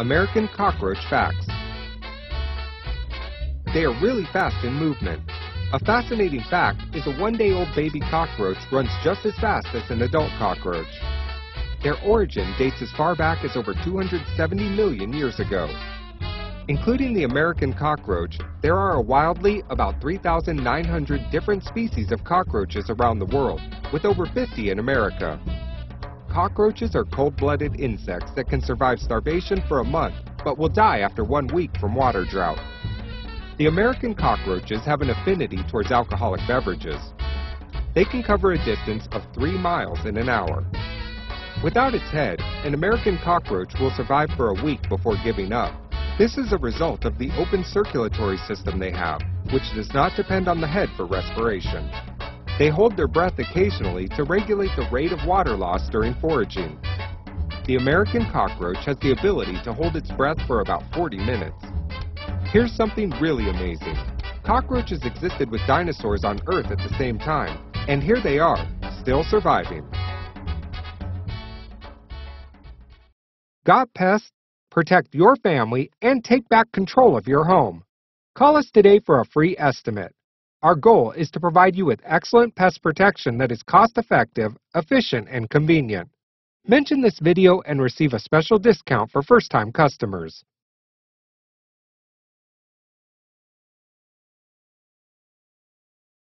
American cockroach facts. They are really fast in movement. A fascinating fact is a one-day-old baby cockroach runs just as fast as an adult cockroach. Their origin dates as far back as over 270 million years ago. Including the American cockroach, there are a wildly about 3,900 different species of cockroaches around the world, with over 50 in America. Cockroaches are cold-blooded insects that can survive starvation for a month, but will die after 1 week from water drought. The American cockroaches have an affinity towards alcoholic beverages. They can cover a distance of 3 miles in an hour. Without its head, an American cockroach will survive for a week before giving up. This is a result of the open circulatory system they have, which does not depend on the head for respiration. They hold their breath occasionally to regulate the rate of water loss during foraging. The American cockroach has the ability to hold its breath for about 40 minutes. Here's something really amazing. Cockroaches existed with dinosaurs on Earth at the same time, and here they are, still surviving. Got pests? Protect your family and take back control of your home. Call us today for a free estimate. Our goal is to provide you with excellent pest protection that is cost-effective, efficient, and convenient. Mention this video and receive a special discount for first-time customers.